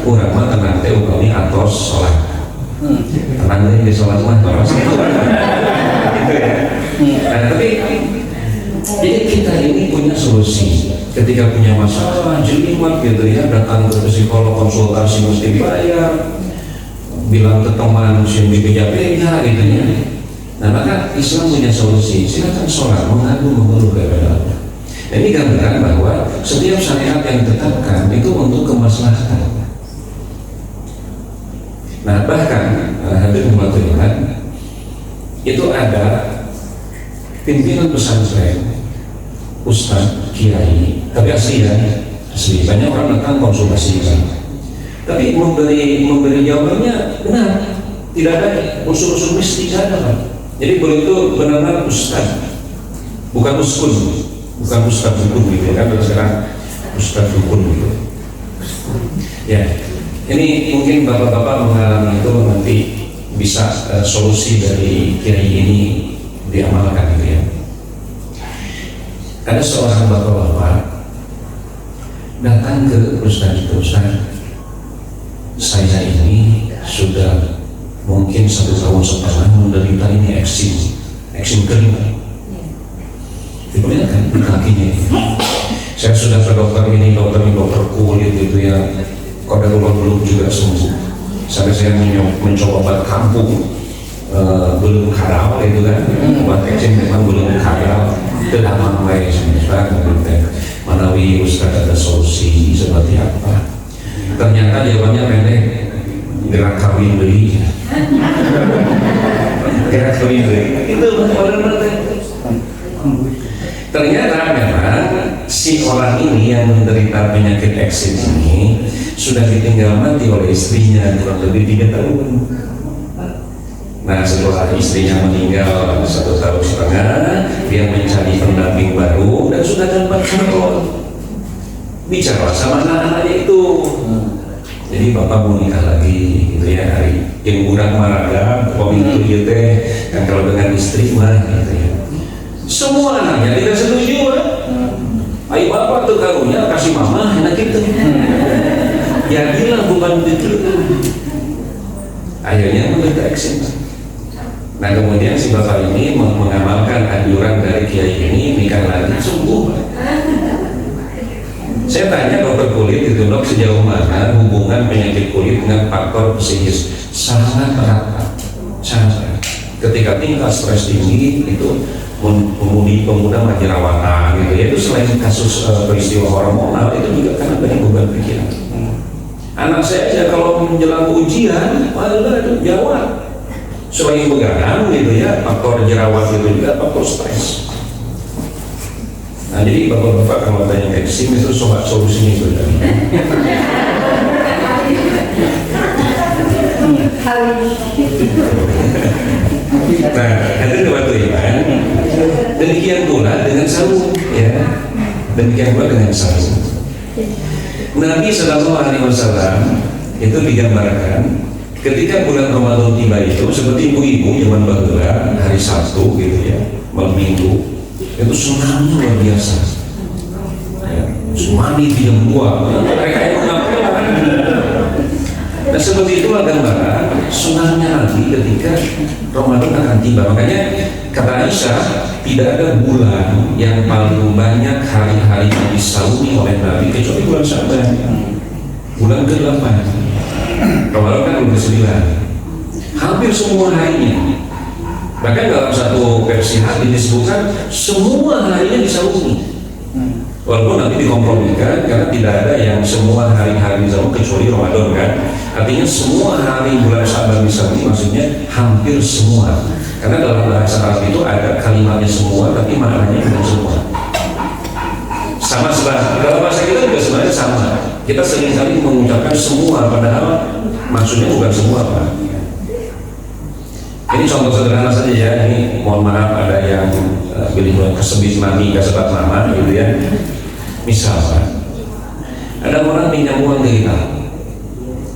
kurang mah tenang teh upami atos sholat tenang teh di sholat mah terus gitu ya. Nah tapi jadi kita ini punya solusi ketika punya masalah jelimet gitu ya, datang ke psikolog konsultasi mesti bayar, bilang ke teman yang dibeja-beja gitu ya. Nah maka Islam punya solusi, silakan sholat mengadu mengeluh kepada Allah. Nah, ini gambaran bahwa setiap syariat yang ditetapkan itu untuk kemaslahatan. Nah bahkan hadirin hadirat itu ada pimpinan pesantren, ustadz, kiai, tapi asli ya, asli banyak orang datang konsultasi kan. Tapi memberi jawabannya benar, tidak ada unsur-unsur mistik ada kan. Jadi beliau itu benar-benar ustadz, bukan uskun, bukan ustadz dukun gitu kan, sekarang ustadz dukun gitu. Ya, ini mungkin bapak-bapak mengalami itu nanti bisa solusi dari kiai ini diamalkan gitu ya. Ada seorang bapak-bapak datang ke ustadz itu, ustadz, saya ini sudah mungkin 1,5 tahun menderita ini eksim kelima. Diperlihatkan di kakinya ini. Saya sudah ke dokter ini, dokter kulit gitu ya. Kodarullah belum juga sembuh. Sampai saya mencoba obat kampung, belum kadal itu kan. Obat eksim memang belum kadal. Itu dah mamai sebenarnya. Manawi Ustaz ada solusi seperti apa? Ternyata jawabannya pendek, gerak kawin beli. Gerak kawin beli itu benar-benar. Ternyata memang si orang ini yang menderita penyakit eksim ini sudah ditinggal mati oleh istrinya kurang lebih 3 tahun. Nah setelah istrinya meninggal 1,5 tahun, dia mencari pendamping baru dan sudah dapat calon. Bicara sama anak-anaknya itu. Jadi bapak mau nikah lagi gitu ya, hari yang budak maraga pemilu gitu teh kan, kalau dengan istri mah gitu ya. Semua anaknya tidak setuju kan. Ayo bapak tuh karunya kasih mama enak gitu. Ya bilang bukan begitu. Akhirnya menderita eksim. Nah kemudian si bapak ini mengamalkan anjuran dari kiai ini, nikah lagi sembuh. Saya tanya dokter kulit itu, dok sejauh mana hubungan penyakit kulit dengan faktor psikis? Sangat erat, sangat erat. Ketika tingkat stres tinggi itu pemuda mah jerawatan gitu ya, itu selain kasus peristiwa hormonal itu juga karena banyak beban pikiran. Anak saya aja kalau menjelang ujian, malah itu jawab. Selain begadang gitu ya, faktor jerawat itu juga faktor stres. Nah jadi bapak-bapak kalau tanya eksim itu soal solusinya itu tadi. Nah hadirin waktu iman, demikian pula dengan saum ya, demikian pula dengan saum. Nabi Sallallahu Alaihi Wasallam itu digambarkan ketika bulan Ramadan tiba itu seperti ibu-ibu zaman baheula hari Sabtu gitu ya, malam Minggu itu tsunami luar biasa ya, tsunami di jam 2 mereka itu ngapain. Nah seperti itulah gambaran sunahnya Nabi ketika Ramadan akan tiba. Makanya kata Aisyah, tidak ada bulan yang paling banyak hari-hari yang disaumi oleh Nabi kecuali bulan Sya'ban, bulan ke-8. Ramadan kan bulan ke-9, hampir semua harinya. Bahkan dalam satu versi hadis disebutkan semua harinya disaumi. Walaupun nanti dikompromikan karena tidak ada yang semua hari-hari disaumi kecuali Ramadan kan. Artinya semua hari bulan Sya'ban disaumi, maksudnya hampir semua. Karena dalam bahasa Arab itu ada kalimatnya semua tapi maknanya bukan semua. Sama sebenarnya dalam bahasa kita juga sebenarnya sama. Kita sering-sering mengucapkan semua padahal maksudnya bukan semua Pak. Ini contoh sederhana saja ya, ini mohon maaf ada yang pilih kesebut nami, kesebat nama gitu ya. Misalnya ada orang pinjam uang ke kita,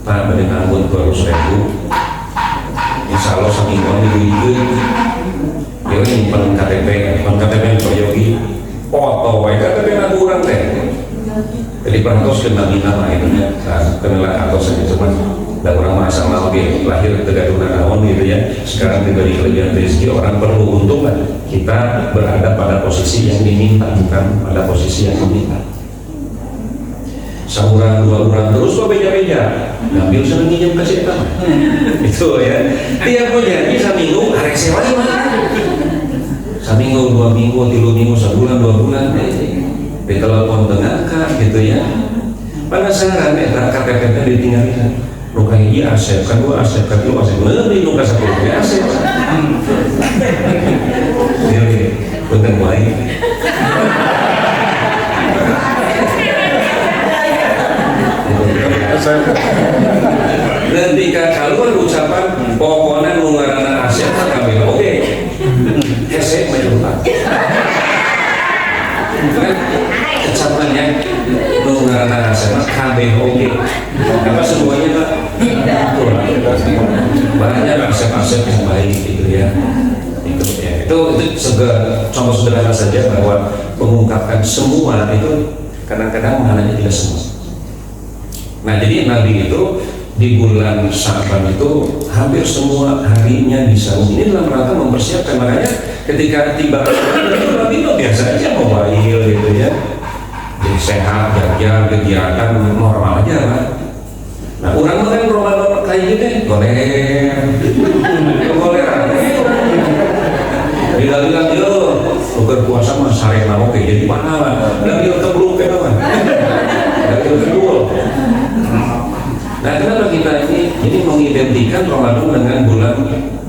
Pak beri nambun 200.000, insya Allah semingguan dibelikan. Ya ini nyimpen KTP, nyimpen KTP yang beryogi, foto, KTP naburan teh. Jadi perhatos ke Nabi nama itu ya, kenal atau saja cuman dan orang masa mau dia lahir tergantung naon gitu ya. Sekarang diberi kelebihan rezeki, orang perlu untung kan kita berada pada posisi yang diminta, bukan pada posisi yang meminta. Seorang dua orang terus kok beja-beja ngambil seneng nginjem kasih kita itu ya. Tiap punya bisa minggu arek sewa seminggu, 2 minggu, 3 minggu, sebulan, 2 bulan di telepon tengah gitu ya. Penasaran ya KTP-nya ditinggalkan luka iya asep kan gua asep kan lu asep lebih luka satu ya asep ini bukan baik. Ketika keluar ucapan pokoknya mengarana asep kami oke hesek menyerupak kan kecapannya mengarana asep kami oke apa semuanya Pak banyak asep-asep yang baik gitu ya. Itu contoh sederhana saja bahwa mengungkapkan semua itu kadang-kadang maknanya tidak semua. Nah jadi Nabi itu di bulan Syaban itu hampir semua harinya bisa. Ini dalam rangka mempersiapkan, makanya ketika tiba itu Nabi itu biasa aja mobile gitu ya. Jadi sehat, jaga, kegiatan normal aja Pak. Nah orang kan Ramadan kayak gitu goler bilang yo berpuasa mah sarena oke jadi pahala dan dia tetap belum kenapa dan dia kedua. Nah kenapa kita ini mengidentikan Ramadan dengan bulan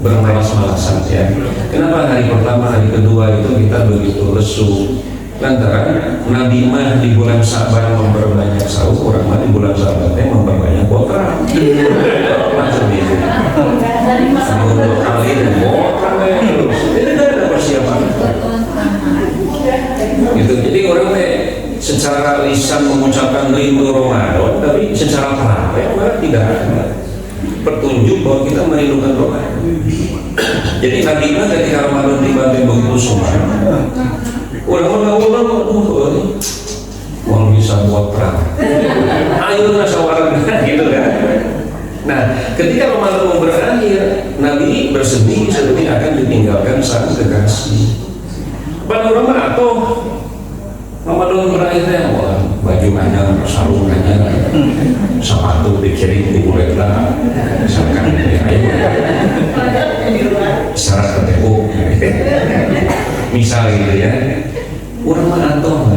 bermalas-malasan ya. Kenapa hari pertama, hari kedua itu kita begitu lesu lantaran Nabi mah di bulan Syaban memperbanyak sahur, orang mah di bulan Syaban memperbanyak botra macam itu untuk kali dan botra terus jadi tidak ada persiapan gitu. Jadi orang secara lisan mengucapkan rindu Ramadan tapi secara praktek malah tidak ada petunjuk bahwa kita merindukan Ramadan. Jadi Nabi mah ketika Ramadan tiba begitu semua ulang-ulang mau bisa buat perang ayo nasawaran gitu kan. Nah ketika Ramadan mau berakhir Nabi bersedih seperti akan ditinggalkan sang kekasih. Pada orang atau Ramadan berakhirnya baju anyar, sarung anyar, sepatu dikirim di buletlah misalkan ayo syarat ketemu misal gitu ya. Orang atau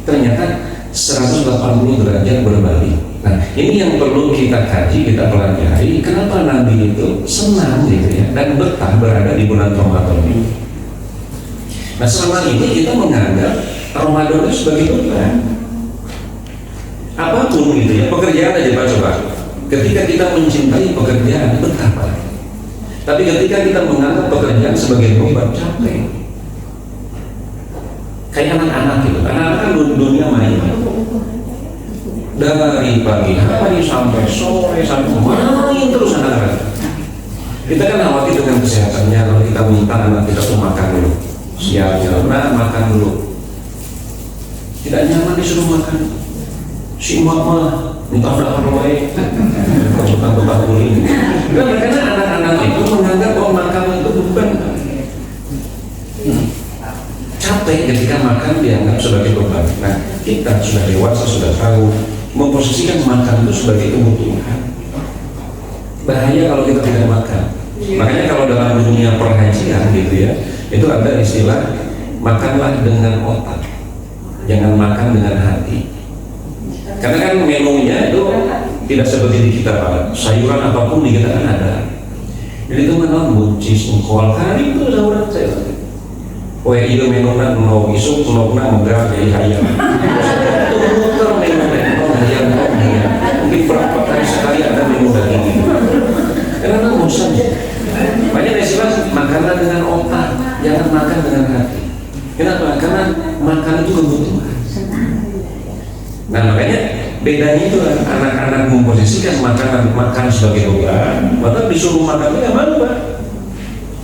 ternyata 180 derajat berbalik. Nah ini yang perlu kita kaji, kita pelajari kenapa Nabi itu senang gitu ya dan betah berada di bulan Ramadan ini. Nah selama ini kita menganggap Ramadan itu sebagai bulan apapun gitu ya, pekerjaan aja Pak coba. Ketika kita mencintai pekerjaan betapa, tapi ketika kita menganggap pekerjaan sebagai beban capek. Kayak anak-anak gitu, anak-anak kan dunia main dari pagi hari sampai sore sampai main terus anak-anak. Kita kan khawatir dengan kesehatannya kalau kita minta anak kita tuh makan dulu siangnya, makan dulu tidak nyaman disuruh makan si emak mah minta udah baik tukang-tukang kulit karena anak-anak itu menganggap bahwa makan itu beban. Capek ketika makan dianggap sebagai beban. Nah kita sudah dewasa, sudah tahu memposisikan makan itu sebagai kebutuhan. Bahaya kalau kita tidak makan. Makanya kalau dalam dunia perhajian gitu ya, itu ada istilah makanlah dengan otak, jangan makan dengan hati. Karena kan menunya itu tidak seperti di kita Pak. Sayuran apapun di kita kan ada. Jadi itu mana buncis, engkol, kari itu sayuran saya. Oh ya itu menunya no isuk, no megah jadi hayam. Muter menunya no hayam. Mungkin berapa kali sekali ada menu daging. Karena bosan. Banyak istilah makanlah dengan otak, jangan makan dengan hati. Kenapa? Karena makan itu kebutuhan. Nah makanya bedanya itu anak-anak memposisikan makan sebagai beban, maka disuruh makan itu mana Pak?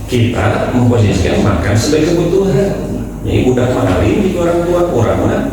Kita memposisikan makan sebagai kebutuhan. Jadi budak mahalin di orang tua, orang mah,